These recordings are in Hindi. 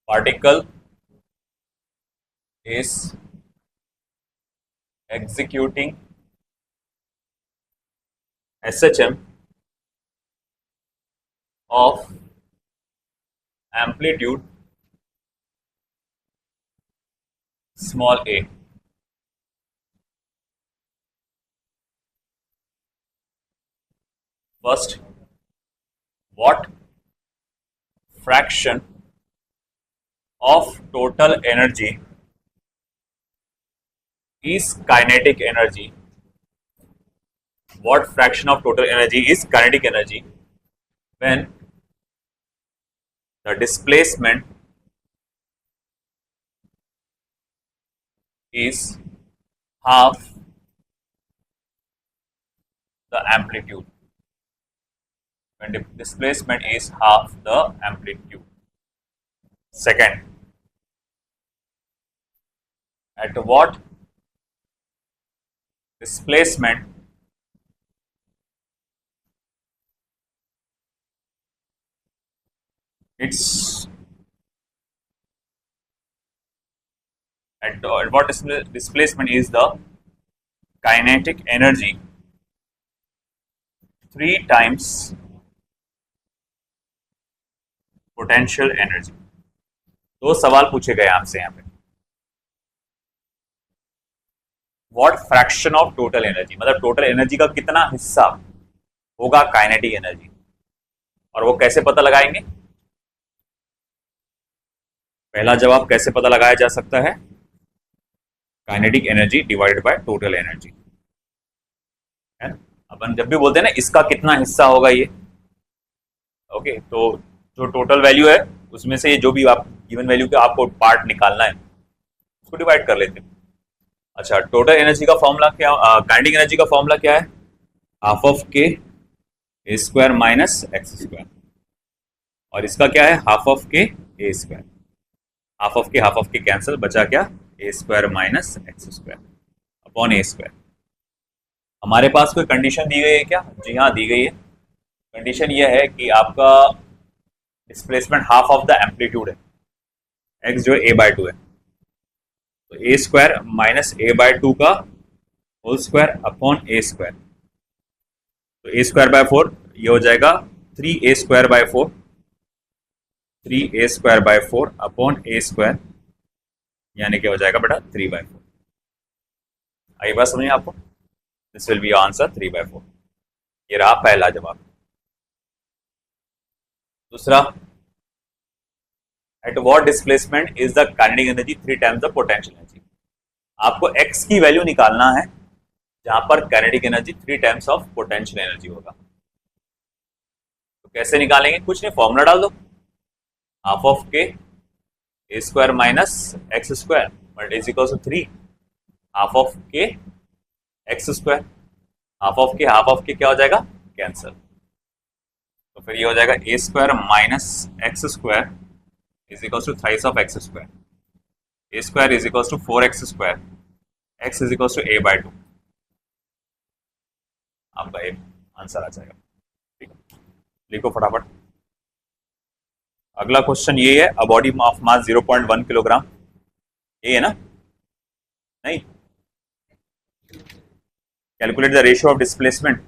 particle is executing SHM of amplitude small a. First, what fraction of total energy is kinetic energy? What fraction of total energy is kinetic energy when the displacement is half the amplitude? When the displacement is half the amplitude. Second, at what displacement what displacement is the kinetic energy 3 times potential energy? दो सवाल पूछे गए आपसे यहाँ पे. What fraction of total energy, मतलब टोटल एनर्जी का कितना हिस्सा होगा काइनेटिक एनर्जी, और वो कैसे पता लगाएंगे? पहला जवाब कैसे पता लगाया जा सकता है? Kinetic energy divided by total energy, है ना. अपन जब भी बोलते हैं ना इसका कितना हिस्सा होगा ये, ओके, तो जो टोटल वैल्यू है उसमें से जो भी आप गिवन वैल्यू का आपको पार्ट निकालना है उसको डिवाइड कर लेते हैं. अच्छा, टोटल एनर्जी का फॉर्मूला क्या, काइनेटिक एनर्जी का फॉर्मूला क्या है? Half of K A square minus X square, और इसका क्या है? Half of K A square. Half of K cancel, बचा क्या? A square minus X square upon A square. हमारे पास कोई कंडीशन दी गई है क्या? जी हाँ, दी गई है. कंडीशन ये है कि आपका displacement half of the amplitude है, एक्स जो ए बाय टू है, तो A square minus A by two का whole square upon A square. तो ए स्क्वायर बाय 4 ये हो जाएगा 3a square by 4, 3a square by 4 upon A square, यानी क्या हो जाएगा बेटा? 3/4. आई बात समझिए आपको? This will B answer 3/4. ये रहा पहला जवाब. दूसरा, at what displacement is the kinetic energy 3 times the potential energy? आपको x की वैल्यू निकालना है जहां पर kinetic energy 3 times of potential energy होगा. तो कैसे निकालेंगे? कुछ नहीं, फॉर्मूला डाल दो. Half of K A square minus X square but is equal to 3 half of K X square. Half of K क्या हो जाएगा? कैंसिल. तो फिर ये हो जाएगा A square minus X square is equal to thrice of X square. A square is equal to 4x square, X is equal to a by 2. आपका ए आंसर आ जाएगा. ठीक है, लिखो फटाफट. अगला क्वेश्चन ये है, a body of mass 0.1 kilogram, ये है ना? नहीं, calculate the ratio of displacement.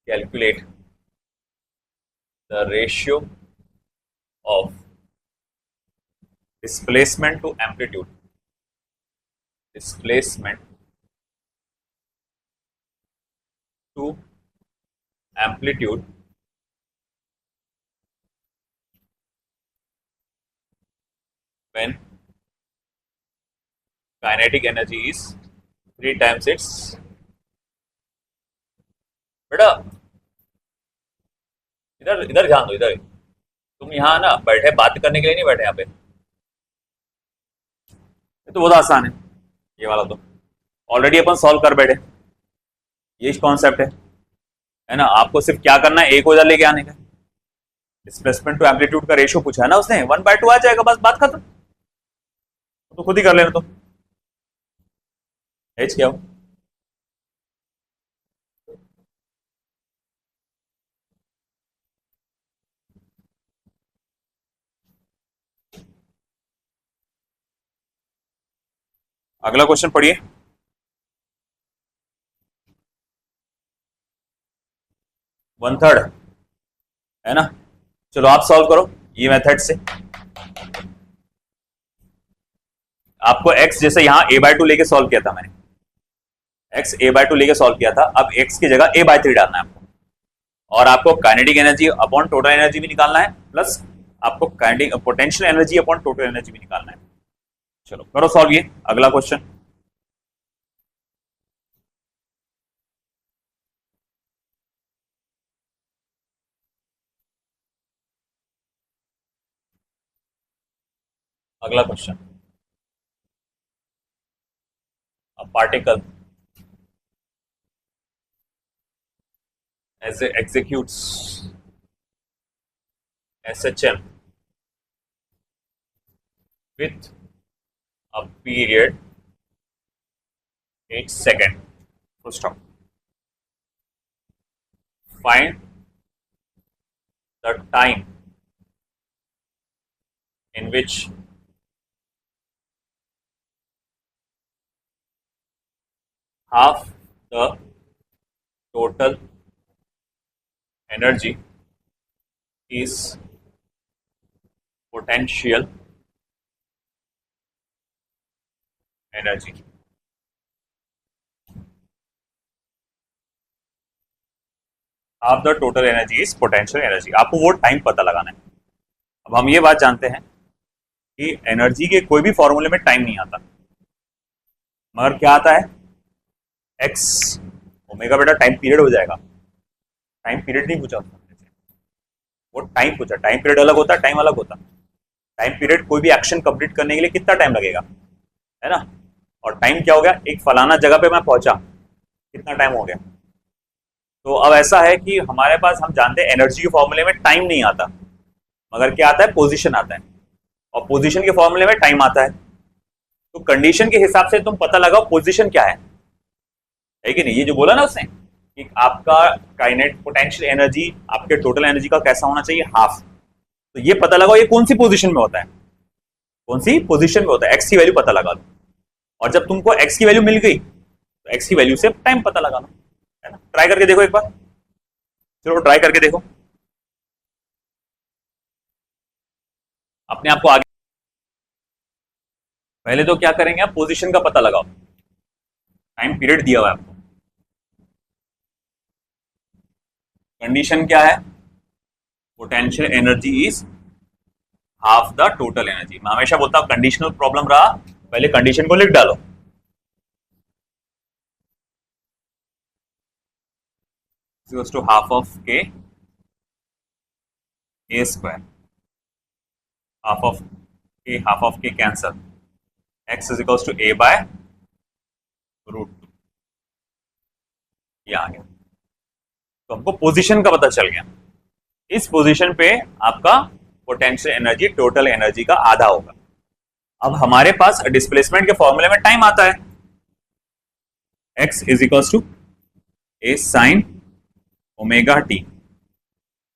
Calculate the ratio of displacement to amplitude. Displacement to amplitude when kinetic energy is 3 times its. बेटा इधर इधर ध्यान दो. इधर तुम यहाँ ना बैठे बात करने के लिए नहीं बैठे यहाँ पे. तो बहुत आसान है ये वाला, तो ऑलरेडी अपन सॉल्व कर बैठे. ये कॉन्सेप्ट है ना. आपको सिर्फ क्या करना है? एक को इधर लेके आने का. डिस्प्लेसमेंट टू एम्पलीट्यूड का रेशियो पूछा है ना उसने, 1/2 आ जाएगा, बस बात खत्म. तो खुद ही कर लेना. तो एच क्या हो? अगला क्वेश्चन पढ़िए। 1/3 है ना। चलो आप सॉल्व करो ये मेथड से। आपको x जैसे यहाँ a/2 लेके सॉल्व किया था मैंने, x a/2 लेके सॉल्व किया था, अब x की जगह a/3 डालना है आपको। और आपको kinetic energy upon total energy भी निकालना है, प्लस आपको kinetic potential energy upon total energy भी निकालना है। चलो करो सॉल्व ये अगला क्वेश्चन। अगला question, particle as it executes SHM with a period 8 seconds. Full stop. Find the time in which half the total energy is potential energy. Half the total energy is potential energy. आपको वो टाइम पता लगाना है। अब हम ये बात जानते हैं कि एनर्जी के कोई भी फॉर्मूले में टाइम नहीं आता, मगर क्या आता है? X omega. बेटा टाइम पीरियड हो जाएगा, टाइम पीरियड नहीं पूछा उसने, वो टाइम पूछा। टाइम पीरियड अलग होता है, टाइम अलग होता है। टाइम पीरियड कोई भी एक्शन कंप्लीट करने के लिए कितना टाइम लगेगा, है ना। और टाइम क्या हो गया? एक फलाना जगह पे मैं पहुंचा, कितना टाइम हो गया। तो अब ऐसा है कि हमारे पास, हम जानते हैं एनर्जी के फॉर्मूले में टाइम नहीं आता, मगर क्या आता है? पोजीशन आता है। और पोजीशन के फॉर्मूले में टाइम आता है। तो कंडीशन के हिसाब से तुम पता लगाओ पोजीशन क्या है कि नहीं। ये जो बोला ना उसने कि आपका काइनेट पोटेंशियल एनर्जी आपके टोटल एनर्जी का कैसा होना चाहिए? हाफ। तो ये पता लगाओ ये कौन सी पोजीशन में होता है, कौन सी पोजीशन में होता है। एक्स की वैल्यू पता लगा लो, और जब तुमको एक्स की वैल्यू मिल गई तो एक्स की वैल्यू से टाइम पता लगा लो, है ना। ट्राई करके देखो एक बार, चलो ट्राई करके देखो अपने आप को आगे। पहले तो क्या करेंगे, आप पोजीशन का पता लगाओ। टाइम पीरियड दिया हुआ है आपको। कंडीशन क्या है? Potential energy is half the total energy. मैं हमेशा बोलता हूं कंडीशनल प्रॉब्लम रहा, पहले कंडीशन को लिख डालो। Equals to half of K A square, half of K cancel, X is equals to A by √2। ये आ गया। तो हमको पोजीशन का पता चल गया। इस पोजीशन पे आपका पोटेंशियल एनर्जी टोटल एनर्जी का आधा होगा। अब हमारे पास डिस्प्लेसमेंट के फॉर्मूले में टाइम आता है, x is equals to A sine omega T.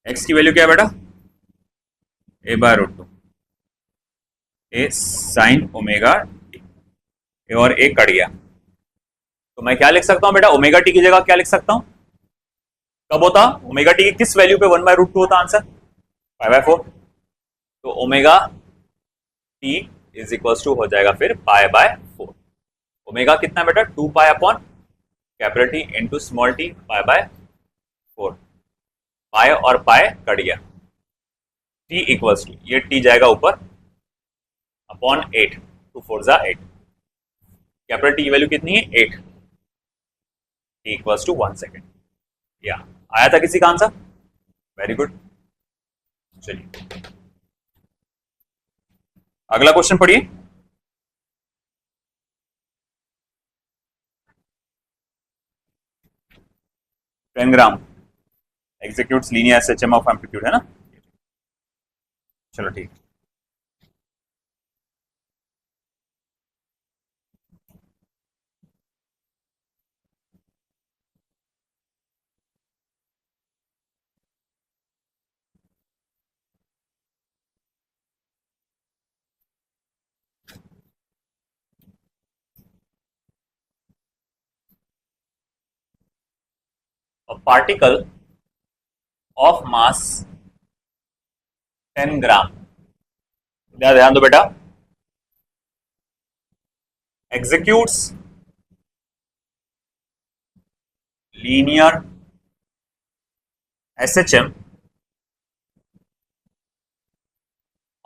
X की वैल्यू क्या है बेटा? A by √2, A sine omega T. और ए कट गया, तो मैं क्या लिख सकता हूं बेटा? ओमेगा टी की जगह क्या लिख सकता हूं? कब होता ओमेगा टी की किस वैल्यू पे 1/√2 होता आंसर? 5/4। तो omega T is equals to हो जाएगा फिर π/4। ओमेगा कितना बेटा? 2 pi upon capital T into small T, π/4। Pi और पाई कट गया, टी इक्वल्स टू, ये टी जाएगा ऊपर, अपॉन 8, 2 4 जा 8। कैपिटल टी की वैल्यू कितनी है? 8। T equals to 1 second. या आया था किसी का आंसर? Very good. चलिए अगला क्वेश्चन पढ़िए। 10 gram executes linear SHM of amplitude, है ना। चलो ठीक। पार्टिकल ऑफ मास 10 ग्राम, ध्यान दो बेटा, executes linear SHM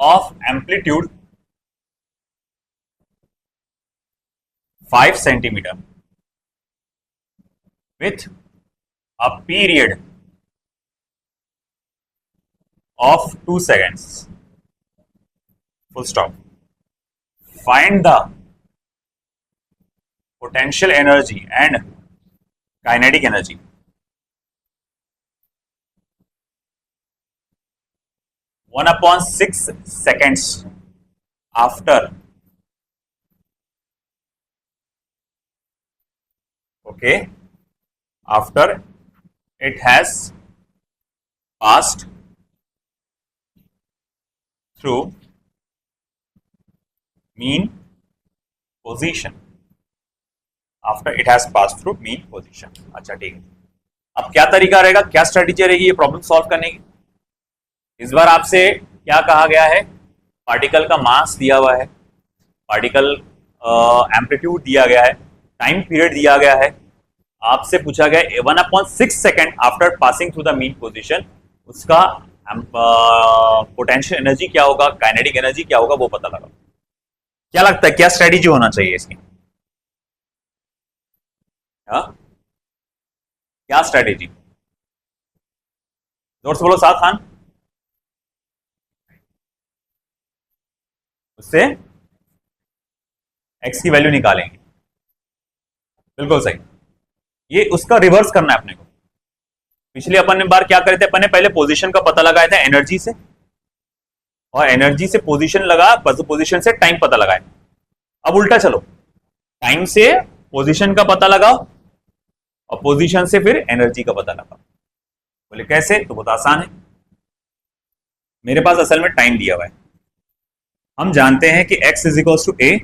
of amplitude 5 centimeter with a period of 2 seconds. Full stop. Find the potential energy and kinetic energy. One upon 6 seconds after, okay, after it has passed through mean position. After it has pass through mean position. अच्छा ठीक है, अब क्या तरीका रहेगा, क्या स्ट्रेटेजी रहेगी ये प्रॉब्लम सॉल्व करने की। इस बार आपसे क्या कहा गया है, पार्टिकल का मास दिया हुआ है, पार्टिकल एम्पलीट्यूड दिया गया है, टाइम पीरियड दिया गया है, आपसे पूछा गया 1/6 second after passing through the mean position उसका पोटेंशियल एनर्जी क्या होगा, काइनेटिक एनर्जी क्या होगा वो पता लगा। क्या लगता है क्या स्ट्रेटेजी होना चाहिए इसकी? हाँ, क्या स्ट्रेटेजी? जोर से बोलो साथ खान। उससे एक्स की वैल्यू निकालेंगे, बिल्कुल सही। ये उसका रिवर्स करना है अपने को। पिछले अपन ने बार क्या करे थे, अपन ने पहले पोजीशन का पता लगाया था एनर्जी से, और एनर्जी से पोजीशन लगा, पोजीशन से टाइम पता लगाया। अब उल्टा चलो, टाइम से पोजीशन का पता लगाओ और पोजीशन से फिर एनर्जी का पता लगाओ। बोले कैसे, तो बहुत आसान है। मेरे पास असल में टाइम दिया हुआ है, हम जानते हैं कि x is equal to A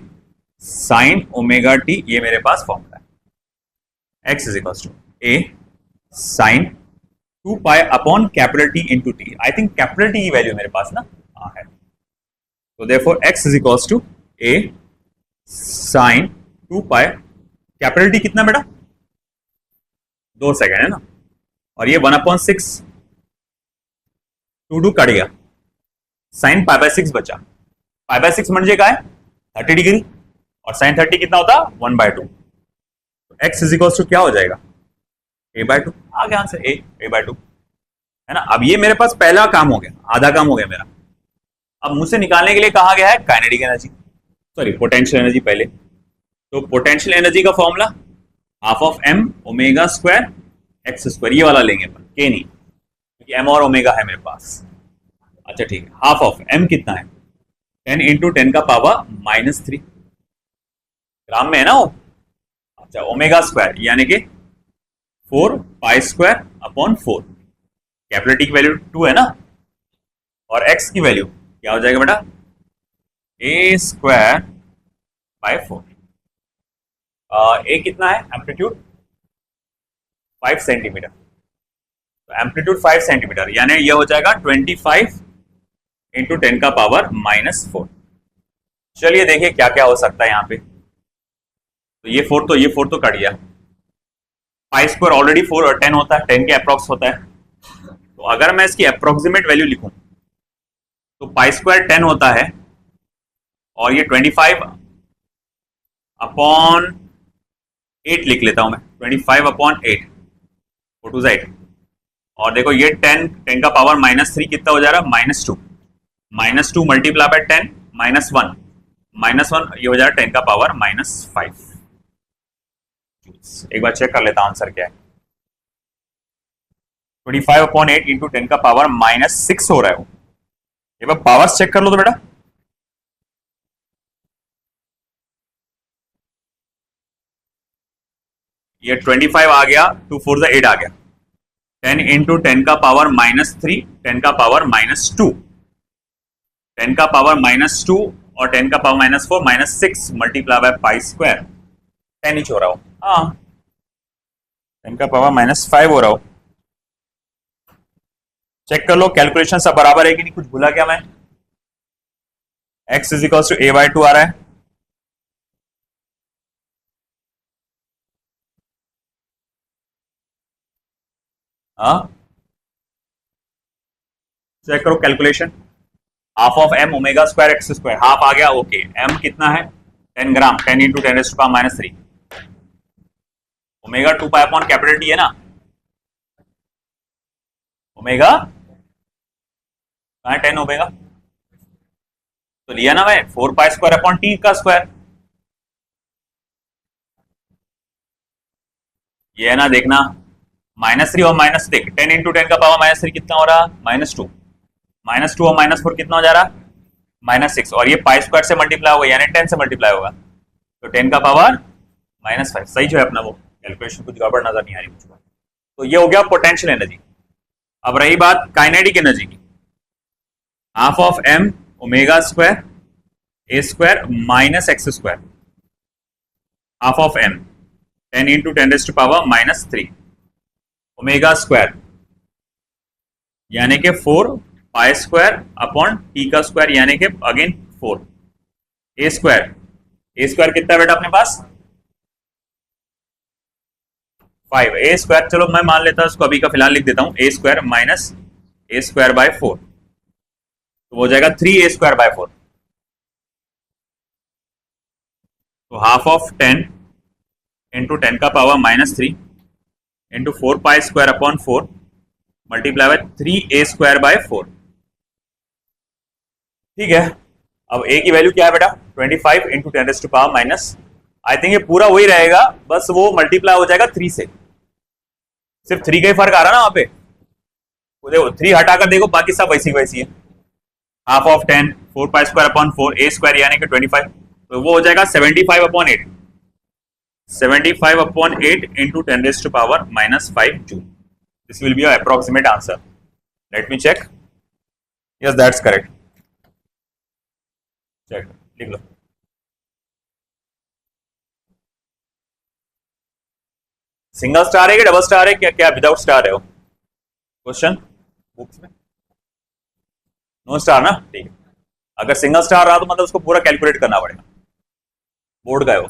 sine omega T, ये मेरे पास फॉर्मूला है। x is equal to A sine 2 pi upon capital T into T. I think capital T की वैल्यू मेरे पास ना है, तो therefore x is equal to A sine 2 pi, capital T कितना बेटा 2 सेकेंड है ना, और ये 1/6 2 कट गया, साइन π/6 बचा। π/6 म्हणजे काय 30 डिग्री, और साइन 30 कितना होता 1/2। तो x इज इक्वल टू क्या हो जाएगा a/2, आ गया आंसर a/2 है ना। अब ये मेरे पास पहला काम हो गया, आधा काम हो गया मेरा। अब मुझसे निकालने के लिए कहा गया है kinetic energy, sorry potential energy पहले। तो पोटेंशियल एनर्जी का formula half of m omega square X square, ये वाला लेंगे अपन, के नहीं, क्योंकि m और ओमेगा है मेरे पास। अच्छा ठीक है, हाफ ऑफ m कितना है 10 इंटू 10 का पावर -3 ग्राम में है ना वो। अच्छा ओमेगा स्क्वायर यानी कि 4 pi square upon 4, capital T की वैल्यू 2 है ना, और x की वैल्यू क्या हो जाएगा बेटा a स्क्वायर बाय 4। ए कितना है एम्पलीट्यूड 5 सेंटीमीटर, तो एम्पलीट्यूड 5 सेंटीमीटर यानी ये हो जाएगा 25 इंटू 10 का पावर -4। चलिए देखिए क्या क्या हो सकता है यहाँ पे। तो ये 4 तो कट गया, पाई स्क्वायर ऑलरेडी 4 और 10 होता है, 10 के अप्रॉक्स होता है। तो अगर मैं इसकी अप्रोक्सीमेट वैल्यू लिखूं तो पाई स्क्वायर 10 होता है, और ये 25 अपॉन 8 लिख लेता हूं मैं, 25 अपॉन 8 4 2 8, और देखो ये 10 का पावर -3 कितना हो जा रहा है -2, -2 मल्टीप्लाई बाय 10 -1 ये हो जा रहा है 10 का पावर -5। एक बार चेक कर लेता आंसर क्या है। 25 अपॉन 8 इंटू 10 का पावर -6 हो रहा है वो। एक बार पावर्स चेक कर लो तो बेटा, ये 25 आ गया, 2 4 8 आ गया, 10 इंटू 10 का पावर -3, 10 का पावर -2, 10 का पावर -2 और 10 का power -4 -6 multiply by pi square 10 ही हो रहा हो, हाँ 10 का पावर -5 हो रहा हो, चेक कर लो कैलकुलेशन सब बराबर है कि नहीं, कुछ भूला क्या मैं? x is equal to a by 2 आ रहा है। हाँ, चेक करो calculation. Half of m omega square X square, half आ गया, ओके। m कितना है? 10 gram, 10 into 10⁻³ omega 2 pi upon capital T है ना। ओमेगा कहाँ है? 10 ओमेगा तो लिया ना मैं, 4 पाई स्क्वायर अपॉन टी का स्क्वायर। ये है ना, देखना -3 और माइनस, देख 10 इंटू 10 का पावर -3 कितना हो रहा? -2। -2 और -4 कितना हो जा रहा? -6। और ये पाई स्क्वायर से मल्टीप्लाई होगा यानी 10 से मल्टीप्लाई होगा, तो 10 का पावर -5। सही जो है अपना वो कैलकुलेशन, कुछ गड़बड़ नजर नहीं आ रही मुझको। तो ये हो गया पोटेंशियल एनर्जी। अब रही बात काइनेटिक एनर्जी की, half of m omega square a square minus X square, half of m 10 into 10⁻³ omega square यानी कि 4 पाई स्क्वायर अपॉन टी का स्क्वायर यानी कि अगेन 4 a स्क्वायर कितना है बेटा अपने पास? 5 a स्क्वायर, चलो मैं मान लेता हूं इसको, अभी का फिलहाल लिख देता हूं, a square minus a square by 4, तो हो जाएगा 3a स्क्वायर बाय 4। तो हाफ ऑफ 10 इंटू 10 का power -3 into 4 pi square upon 4 multiply by 3a square by 4। ठीक है, अब a की वैल्यू क्या है बेटा? 25 इंटू 10⁻⁻, आई थिंक ये पूरा वही रहेगा, बस वो मल्टीप्लाई हो जाएगा 3 से, सिर्फ 3 का ही फर्क आ रहा ना वहां पे। देखो 3 हटाकर देखो, बाकी सब वैसी वैसी है। Half of 10 4 pi square upon 4 a square यानी कि 25, तो वो हो जाएगा 75 upon 8, 75 upon 8 into 10⁻⁻5 joule. This will be your approximate answer. Let me check. Yes that's correct. Check लिख लो। सिंगल स्टार है कि डबल स्टार है, क्या क्या विदाउट स्टार है वो क्वेश्चन बुक्स में? नो स्टार ना, ठीक है। अगर सिंगल स्टार रहा तो मतलब उसको पूरा कैलकुलेट करना पड़ेगा, बोर्ड का है वो।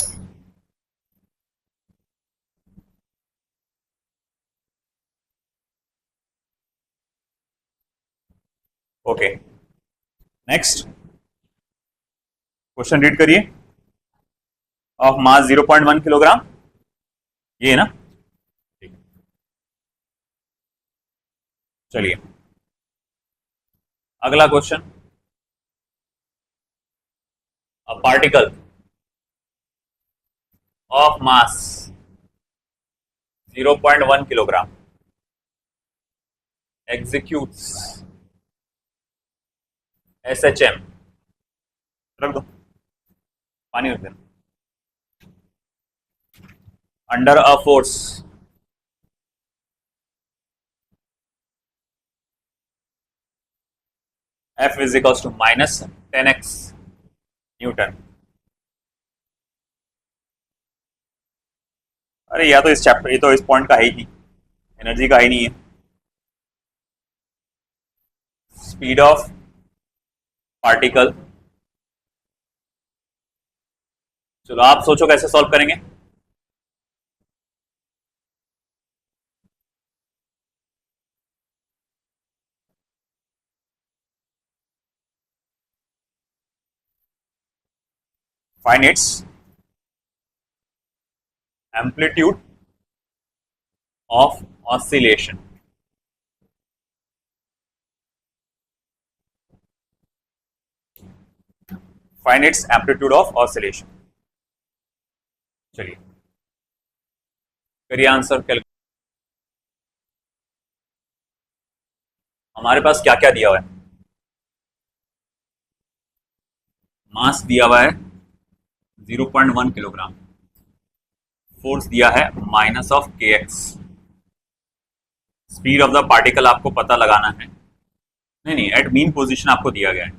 ओके नेक्स्ट क्वेश्चन रीड करिए। ऑफ मास 0.1 किलोग्राम, ये है ना, ठीक। चलिए अगला question. A particle of mass 0.1 kilogram executes SHM, रख दो पानी रख देना, under a force F is equals to -10x Newton. अरे या तो इस चैप्टर, ये तो इस पॉइंट का है ही नहीं, एनर्जी का ही नहीं है। स्पीड ऑफ पार्टिकल, चलो आप सोचो कैसे सॉल्व करेंगे। Find its amplitude of oscillation. Find its amplitude of oscillation. चलिए करिए आंसर। हमारे पास क्या क्या दिया हुआ है? मास दिया हुआ है 0.1 किलोग्राम, फोर्स दिया है -kx, speed of the particle आपको पता लगाना है, नहीं एट मीन पोजीशन आपको दिया गया है,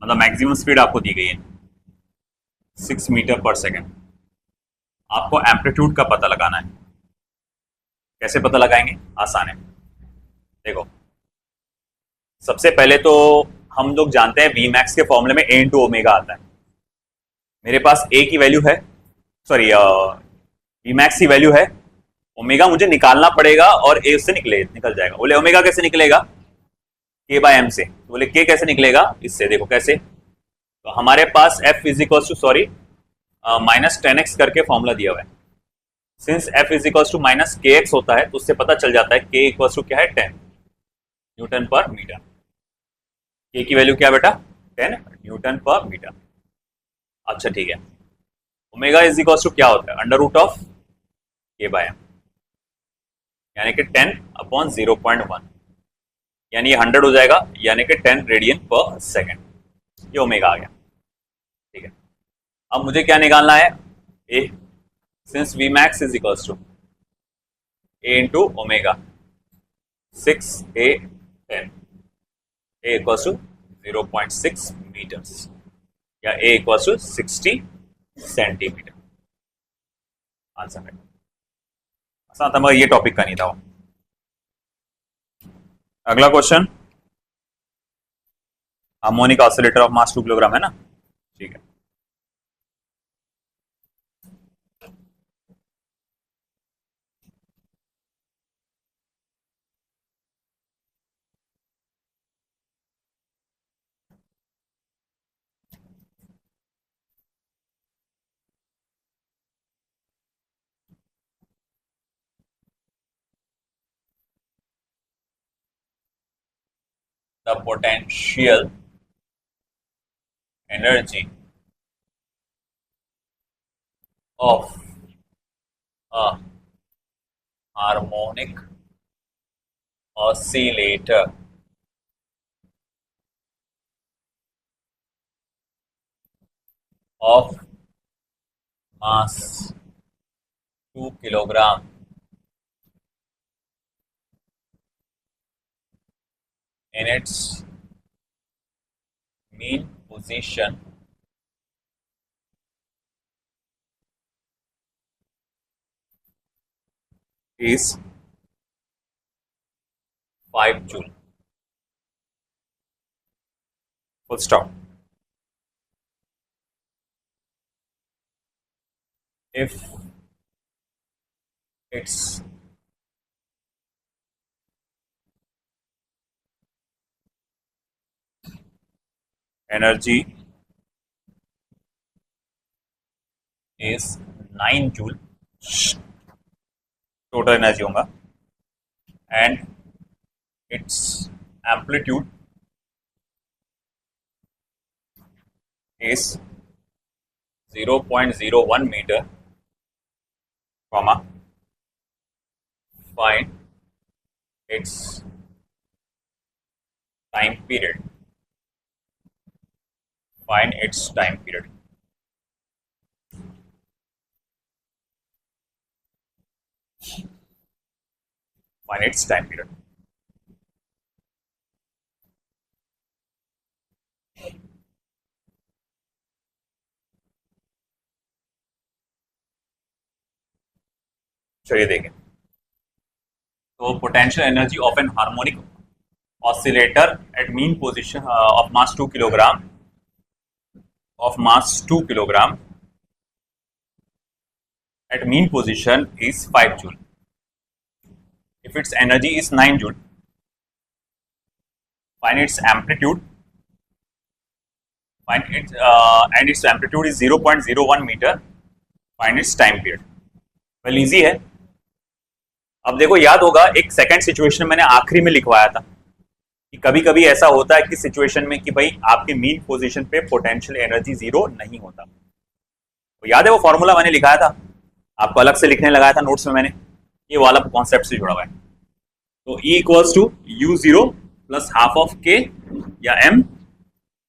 मतलब मैक्सिमम स्पीड आपको दी गई है 6 मीटर पर सेकेंड। आपको एम्पलीट्यूड का पता लगाना है। कैसे पता लगाएंगे? आसान है, देखो सबसे पहले तो हम लोग जानते हैं वी मैक्स के फॉर्मूले में ए इंटू ओमेगा आता है। मेरे पास ए की वैल्यू है, सॉरी वी मैक्स की वैल्यू है, ओमेगा मुझे निकालना पड़ेगा और ए उससे निकल जाएगा। बोले ओमेगा कैसे निकलेगा? के बाय एम से। तो बोले के कैसे निकलेगा? इससे। देखो कैसे, तो हमारे पास F is equal to sorry -10x करके फॉर्मूला दिया हुआ है। Since F is equal to minus K X होता है तो उससे पता चल जाता है के इक्वल टू क्या है 10 न्यूटन पर मीटर। के की वैल्यू क्या बेटा? 10 न्यूटन पर मीटर। अच्छा ठीक है, ओमेगा इज इक्वल टू क्या होता है? अंडर रूट ऑफ के बाय एम, यानी कि 10 अपॉन 0.1, यानी ये 100 हो जाएगा, यानी कि 10 रेडियन पर सेकेंड। ये ओमेगा आ गया। ठीक है, अब मुझे क्या निकालना है? A. Since V max is equal to A into omega 6a 10, A equal to 0.6 metres या A equal to 60 centimetre. Answer है। आसान था मगर ये टॉपिक का नहीं था। अगला question, harmonic oscillator of mass 2 kilogram है ना? ठीक है। The potential energy of a harmonic oscillator of mass 2 kilogram in its mean position is 5 joule. Full stop. If its energy is 9 joule, total energy होगा, and its amplitude is 0.01 meter, comma, find its time period. Find its time period. Find its time period. चलिए देखें, तो potential energy of an harmonic oscillator at mean position of mass 2 kilogram at mean position is 5 joule. If its energy is 9 joule, find its amplitude. And its amplitude is 0.01 meter. Find its time period. Well, easy है। अब देखो, याद होगा एक सेकंड सिचुएशन मैंने आखिरी में लिखवाया था कि कभी कभी ऐसा होता है कि सिचुएशन में कि भाई आपके मीन पोजीशन पे पोटेंशियल एनर्जी 0 नहीं होता। तो याद है वो फॉर्मूला मैंने लिखाया था, आपको अलग से लिखने लगाया था नोट्स में मैंने, ये वाला कॉन्सेप्ट से जुड़ा हुआ है। तो E equals to U0 plus half of K या M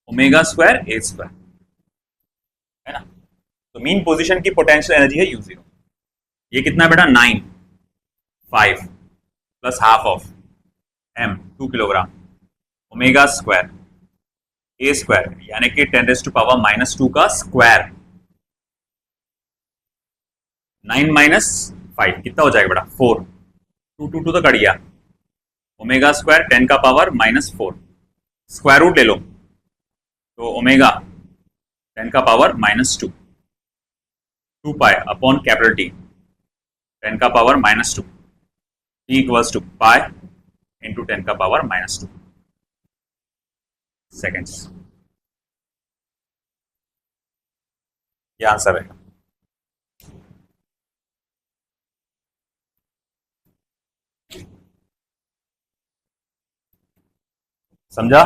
omega square A square, है ना? तो मीन पोजीशन की पोटेंशियल एनर्जी है U0। ये कितना बेटा? 9 5 plus half of M 2 kilogram omega square A square, यानी कि 10⁻⁻² का स्क्वायर। 9 माइनस 5 कितना हो जाएगा बेटा? 4। 2 2 2 तो कट गया। ओमेगा स्क्वायर 10 का पावर -4 स्क्वायर रूट ले लो तो ओमेगा 10 का power -2 2 pi upon capital T 10 का power -2 T equals to pi into 10 का पावर -2 सेकेंड्स। ये आंसर है। समझा?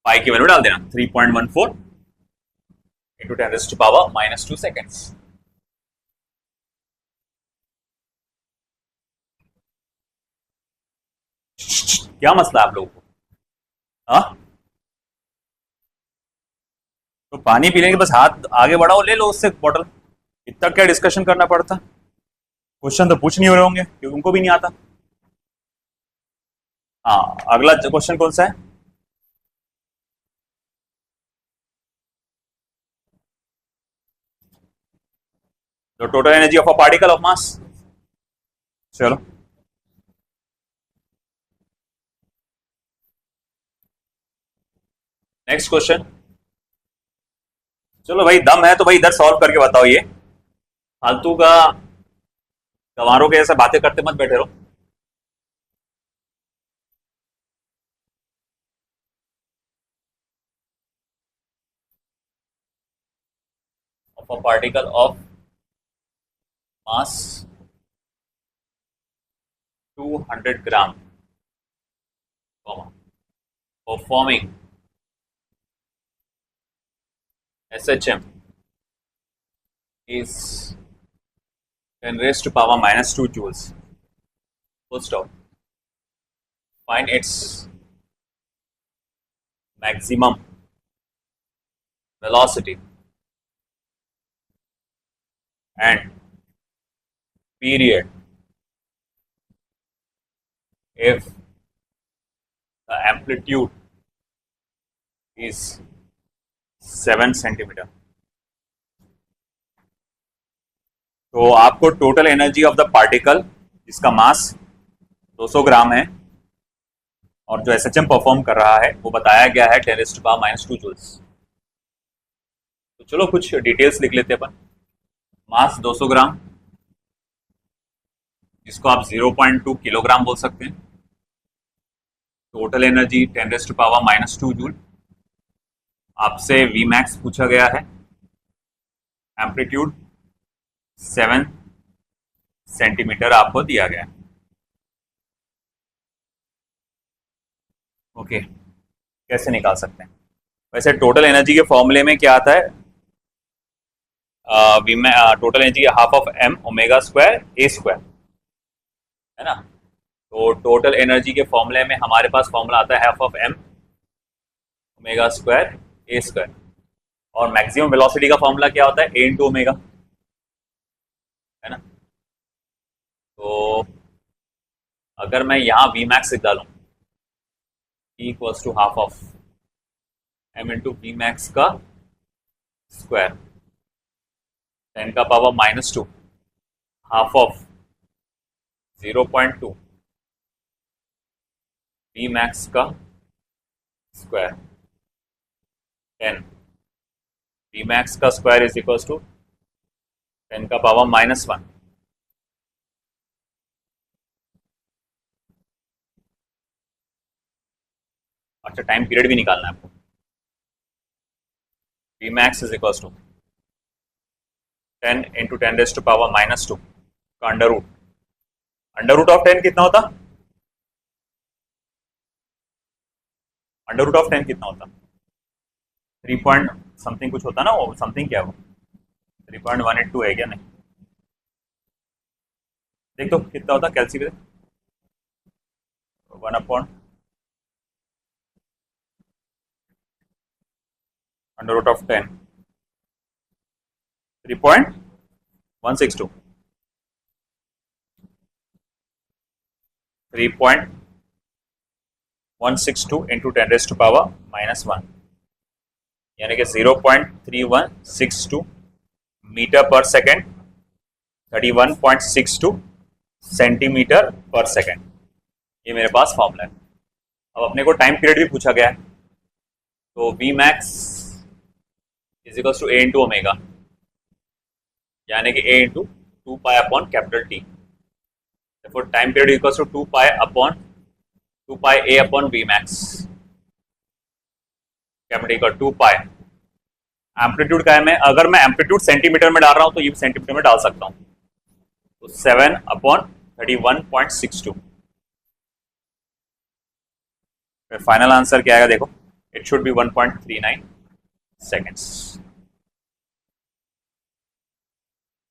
पाई की वैल्यू डाल देना 3.14 into 10 raise to power -2 seconds. क्या मसला है आप लोगों को? हाँ, तो पानी पीने के बस हाथ आगे बढ़ाओ, ले लो उससे बॉटल। इतना क्या डिस्कशन करना पड़ता? क्वेश्चन तो पूछ नहीं हो रहे होंगे क्योंकि उनको भी नहीं आता। हाँ, अगला क्वेश्चन कौन सा है? The total energy of a particle of mass. चलो, नेक्स्ट क्वेश्चन। चलो भाई, दम है तो भाई इधर सॉल्व करके बताओ। ये फालतू का गंवारों के ऐसे बातें करते मत बैठे रहो। Of a particle of mass 200 gram performing SHM is 10 raised to power -2 joules. Full stop. Find its maximum velocity and period if the amplitude is 7 centimetre. तो आपको total energy of the particle जिसका मास 200 ग्राम है और जो SHM परफॉर्म कर रहा है वो बताया गया है 10 raised to power -2 जूल्स। तो चलो कुछ डिटेल्स लिख लेते हैं अपन। मास 200 ग्राम, जिसको आप 0.2 किलोग्राम बोल सकते हैं। Total energy 10 raised to power -2 joule. आपसे Vmax पूछा गया है, एम्पलीट्यूड 7 सेंटीमीटर आपको दिया गया है। ओके, कैसे निकाल सकते हैं? वैसे टोटल एनर्जी के फॉर्मूले में क्या आता है? Total energy half of m omega square a square, है ना। तो टोटल एनर्जी के फॉर्मूले में हमारे पास फॉर्मूला आता है half of m omega square a square, और मैक्सिमम वेलोसिटी का फॉर्मूला क्या होता है? a इंटू ओमेगा, है ना। तो अगर मैं यहाँ Vmax लिख डालूं equals to half of m into Vmax का स्क्वायर 10 का पावर -2 हाफ ऑफ 0.2 Vmax का स्क्वायर 10 Vmax का स्क्वायर इज इक्वल्स टू 10 का पावर -1। अच्छा, टाइम पीरियड भी निकालना है आपको। Vmax is equals to 10 into 10 raise to power -2 का अंडर रूट ऑफ 10 कितना होता? अंडर रूट ऑफ 10 कितना होता? 3 पॉइंट समथिंग कुछ होता ना, वो समथिंग क्या है वो? 3.182 है क्या? नहीं, देख तो कितना होता calculate. 1 upon under root of 10 3.162 3.162 into 10 raise to power -1, यानी कि 0.3162 मीटर पर सेकेंड 31.62 सेंटीमीटर पर सेकेंड, ये मेरे पास फॉर्मूला है। अब अपने को टाइम पीरियड भी पूछा गया है, तो V max is equal to A into omega, यानी कि A into 2 pi upon capital T. Time period equal to 2 pi A upon V max, capital equal 2 pi. Amplitude का है, मैं अगर मैं एम्पलीट्यूड सेंटीमीटर में डाल रहा हूं तो ये सेंटीमीटर में डाल सकता हूं, तो 7/31.62। फाइनल आंसर क्या आएगा देखो, it should be 1.39 seconds,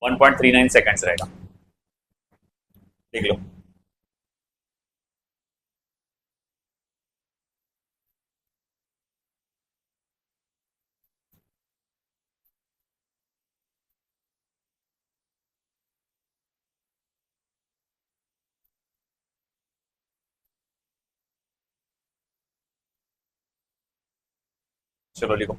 1.39 seconds रहेगा, देख लो। चलो लिखो।